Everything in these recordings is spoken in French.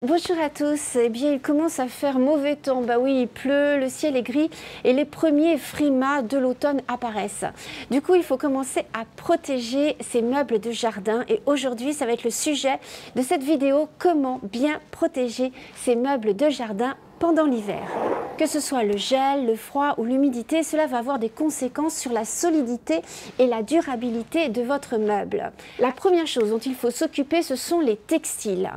Bonjour à tous, eh bien il commence à faire mauvais temps, bah oui il pleut, le ciel est gris et les premiers frimas de l'automne apparaissent. Du coup il faut commencer à protéger ces meubles de jardin et aujourd'hui ça va être le sujet de cette vidéo, comment bien protéger ces meubles de jardin pendant l'hiver. Que ce soit le gel, le froid ou l'humidité, cela va avoir des conséquences sur la solidité et la durabilité de votre meuble. La première chose dont il faut s'occuper, ce sont les textiles.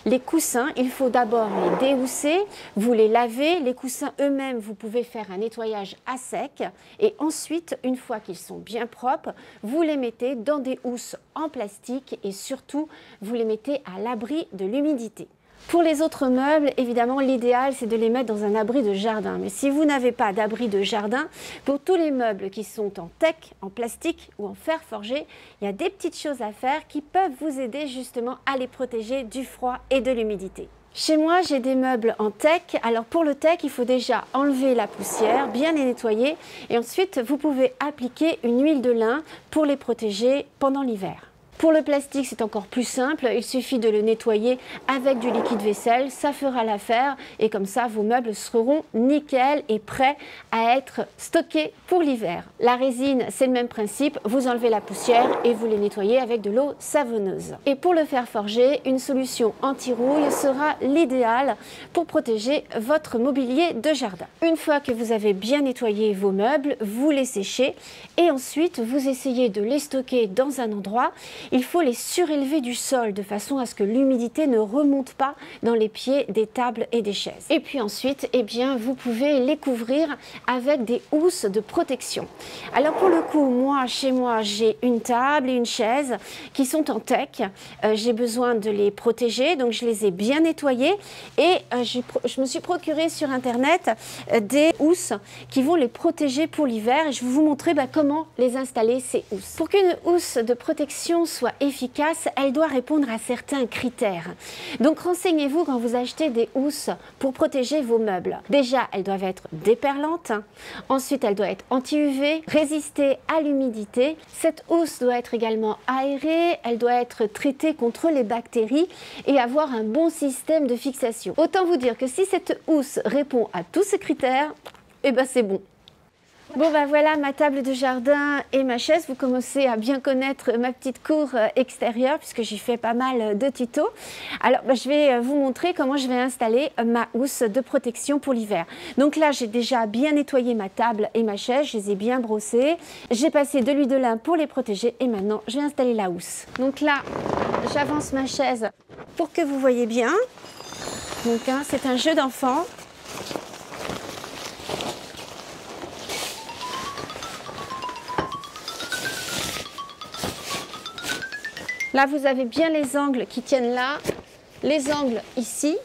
Les coussins, il faut d'abord les déhousser, vous les lavez. Les coussins eux-mêmes, vous pouvez faire un nettoyage à sec et ensuite, une fois qu'ils sont bien propres, vous les mettez dans des housses en plastique et surtout, vous les mettez à l'abri de l'humidité. Pour les autres meubles, évidemment, l'idéal, c'est de les mettre dans un abri de jardin. Mais si vous n'avez pas d'abri de jardin, pour tous les meubles qui sont en teck, en plastique ou en fer forgé, il y a des petites choses à faire qui peuvent vous aider justement à les protéger du froid et de l'humidité. Chez moi, j'ai des meubles en teck. Alors pour le teck, il faut déjà enlever la poussière, bien les nettoyer. Et ensuite, vous pouvez appliquer une huile de lin pour les protéger pendant l'hiver. Pour le plastique, c'est encore plus simple, il suffit de le nettoyer avec du liquide vaisselle, ça fera l'affaire et comme ça vos meubles seront nickel et prêts à être stockés pour l'hiver. La résine, c'est le même principe, vous enlevez la poussière et vous les nettoyez avec de l'eau savonneuse. Et pour le fer forgé, une solution anti-rouille sera l'idéal pour protéger votre mobilier de jardin. Une fois que vous avez bien nettoyé vos meubles, vous les séchez et ensuite vous essayez de les stocker dans un endroit. Il faut les surélever du sol de façon à ce que l'humidité ne remonte pas dans les pieds des tables et des chaises. Et puis ensuite, eh bien, vous pouvez les couvrir avec des housses de protection. Alors pour le coup, moi, chez moi, j'ai une table et une chaise qui sont en teck. J'ai besoin de les protéger, donc je les ai bien nettoyées et je me suis procuré sur internet des housses qui vont les protéger pour l'hiver et je vais vous montrer comment les installer, ces housses. Pour qu'une housse de protection soit efficace, elle doit répondre à certains critères. Donc renseignez-vous quand vous achetez des housses pour protéger vos meubles. Déjà, elles doivent être déperlantes. Ensuite, elle doit être anti-UV, résister à l'humidité. Cette housse doit être également aérée, elle doit être traitée contre les bactéries et avoir un bon système de fixation. Autant vous dire que si cette housse répond à tous ces critères, eh ben c'est bon. Bon voilà ma table de jardin et ma chaise, vous commencez à bien connaître ma petite cour extérieure puisque j'y fais pas mal de tutos. Alors je vais vous montrer comment je vais installer ma housse de protection pour l'hiver. Donc là j'ai déjà bien nettoyé ma table et ma chaise, je les ai bien brossées. J'ai passé de l'huile de lin pour les protéger et maintenant je vais installer la housse. Donc là j'avance ma chaise pour que vous voyez bien. Donc c'est un jeu d'enfant. Là, vous avez bien les angles qui tiennent là, les angles ici.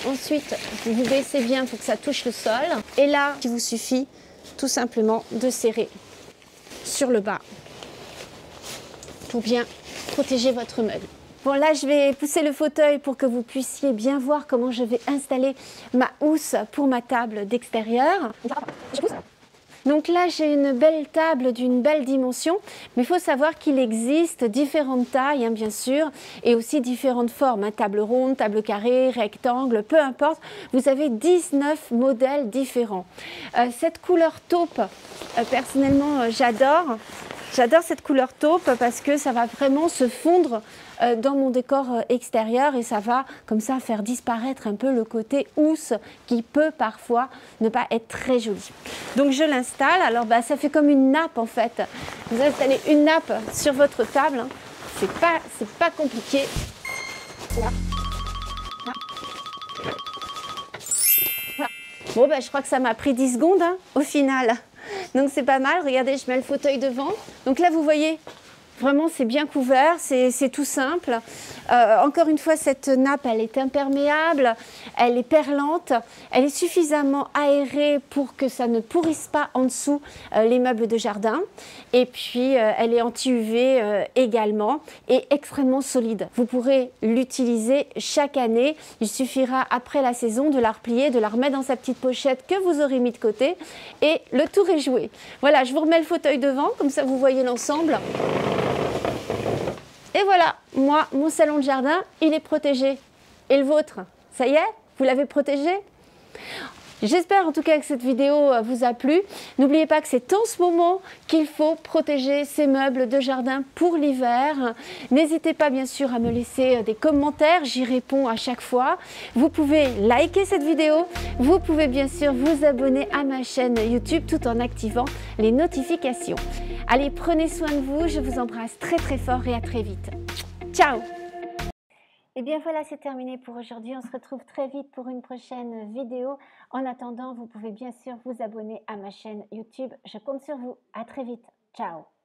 Ensuite, vous baissez bien pour que ça touche le sol. Et là, il vous suffit tout simplement de serrer sur le bas pour bien protéger votre meuble. Bon, là, je vais pousser le fauteuil pour que vous puissiez bien voir comment je vais installer ma housse pour ma table d'extérieur. Donc là, j'ai une belle table d'une belle dimension, mais il faut savoir qu'il existe différentes tailles, bien sûr, et aussi différentes formes, table ronde, table carrée, rectangle, peu importe. Vous avez 19 modèles différents. Cette couleur taupe, personnellement, j'adore. J'adore cette couleur taupe parce que ça va vraiment se fondre dans mon décor extérieur et ça va comme ça faire disparaître un peu le côté housse qui peut parfois ne pas être très joli. Donc je l'installe, alors ça fait comme une nappe en fait. Vous installez une nappe sur votre table, c'est pas compliqué. Voilà. Bon je crois que ça m'a pris 10 secondes au final. Donc c'est pas mal, regardez, je mets le fauteuil devant. Donc là vous voyez, vraiment c'est bien couvert, c'est tout simple. Encore une fois, cette nappe, elle est imperméable, elle est perlante, elle est suffisamment aérée pour que ça ne pourrisse pas en dessous les meubles de jardin. Et puis, elle est anti-UV également et extrêmement solide. Vous pourrez l'utiliser chaque année. Il suffira après la saison de la replier, de la remettre dans sa petite pochette que vous aurez mis de côté et le tour est joué. Voilà, je vous remets le fauteuil devant, comme ça vous voyez l'ensemble. Et voilà, moi, mon salon de jardin, il est protégé. Et le vôtre, ça y est, vous l'avez protégé? J'espère en tout cas que cette vidéo vous a plu. N'oubliez pas que c'est en ce moment qu'il faut protéger ces meubles de jardin pour l'hiver. N'hésitez pas bien sûr à me laisser des commentaires, j'y réponds à chaque fois. Vous pouvez liker cette vidéo, vous pouvez bien sûr vous abonner à ma chaîne YouTube tout en activant les notifications. Allez, prenez soin de vous, je vous embrasse très très fort et à très vite. Ciao! Et bien voilà, c'est terminé pour aujourd'hui. On se retrouve très vite pour une prochaine vidéo. En attendant, vous pouvez bien sûr vous abonner à ma chaîne YouTube. Je compte sur vous. À très vite. Ciao!